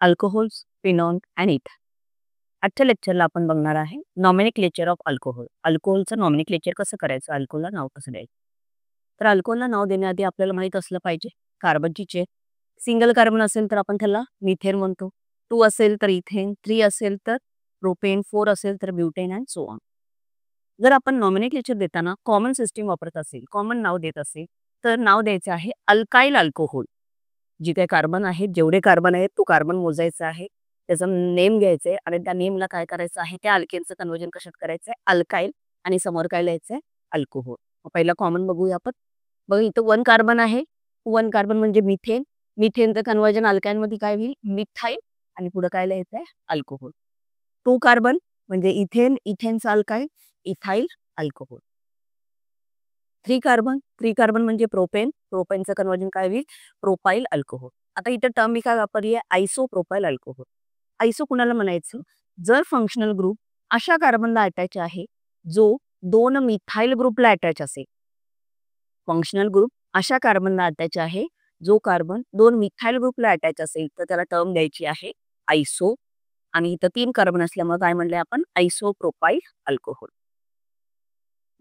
Alcohols, phenol आणि इथर. आजच्या लेक्चरला आपण बघणार आहे नॉमेनक्लेचर ऑफ अल्कोहोल. अल्कोहोलचं नॉमेनक्लेचर कसं करायचं, अल्कोहोलला नाव कसं द्यायचं. तर अल्कोहोलला नाव देण्याआधी आपल्याला माहित असलं पाहिजे कार्बनची चेन. सिंगल कार्बन असेल तर आपण त्याला मिथेन म्हणतो, 2 असेल तर इथेन, 3 असेल तर प्रोपेन, 4 असेल तर ब्युटेन अँड सो ऑन. जर आपण नॉमेनक्लेचर देताना कॉमन सिस्टीम वापरत असेल, कॉमन नाव देत असेल, तर नाव द्यायचं आहे अल्काइल अल्कोहोल. जी काही कार्बन आहेत, जेवढे कार्बन आहेत तो कार्बन मोजायचा आहे, त्याचा नेम घ्यायचा आहे आणि त्या नेमला काय करायचं आहे, त्या अल्केनचं कन्व्हर्जन कशात करायचं आहे, अल्काइल, आणि समोर काय लिहायचं आहे, अल्कोहोल. पहिला कॉमन बघूया आपण. बघा इथं 1 कार्बन आहे, 1 कार्बन म्हणजे मिथेन. मिथेनचं कन्व्हर्जन अल्काइलमध्ये काय होईल, मिथाइल, आणि पुढे काय लिहायचं आहे, अल्कोहोल. 2 कार्बन म्हणजे इथेन, इथेनचं alkyl, ethyl, alcohol. 3 carbon, 3 carbon म्हणजे प्रोपेन, प्रोपेनचं कन्व्हर्जन काय होईल, प्रोपाइल अल्कोहोल. आता इथं टर्म मी काय वापरली आहे, आयसोप्रोपाइल अल्कोहोल. आयसो कुणाला म्हणायचं, जर फंक्शनल ग्रुप अशा कार्बनला अटॅच आहे जो 2 मिथाइल ग्रुपला अटॅच असेल. फंक्शनल ग्रुप अशा कार्बनला अटॅच आहे जो कार्बन 2 मिथाइल ग्रुपला अटॅच असेल, तर त्याला टर्म द्यायची आहे आयसो. आणि इथं 3 कार्बन असल्यामुळे काय म्हणले आपण, आयसोप्रोपाइल अल्कोहोल.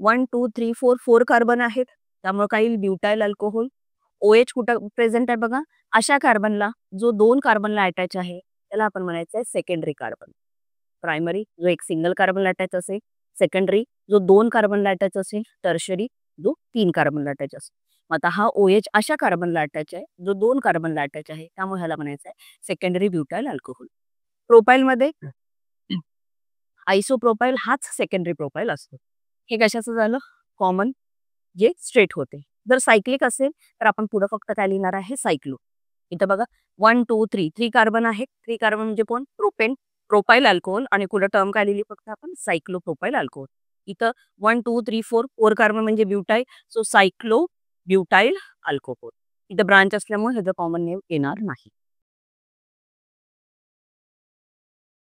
1 2 3 4 4 कार्बन आहेत, त्यामुळे काय येईल, ब्युटाइल अल्कोहोल. OH कुठं प्रेझेंट आहे बघा, अशा कार्बनला जो 2 कार्बनला अटॅच आहे त्याला आपण म्हणायचं आहे सेकंडरी कार्बन. प्रायमरी जो एक सिंगल कार्बनला अटॅच असेल, सेकंडरी जो 2 कार्बनला अटॅच असेल, टर्शरी जो 3 कार्बनला अटॅच असेल. मग आता हा OH अशा कार्बनला अटॅच आहे जो 2 कार्बनला अटॅच आहे, त्यामुळे ह्याला म्हणायचं आहे सेकंडरी ब्युटाइल अल्कोहोल. प्रोपाइलमध्ये आयसोप्रोपाइल हाच सेकंडरी प्रोपाइल असतो. हे कशाचं झालं, कॉमन, जे स्ट्रेट होते. जर सायक्लिक असेल तर आपण पुढे फक्त काय लिहिणार आहे, सायक्लो. इथं बघा 1 2 3 3 कार्बन आहे, 3 कार्बन म्हणजे कोण, प्रोपेन, प्रोपाइल अल्कोहोल, आणि पुढे टर्म काय लिहिली फक्त आपण, सायक्लोप्रोपाइल अल्कोहोल. इथं 1 2 3 4 4 कार्बन म्हणजे ब्युटाइल, सो सायक्लो ब्युटाइल अल्कोहोल. इथं ब्रांच असल्यामुळे ह्याचं कॉमन नेम येणार नाही.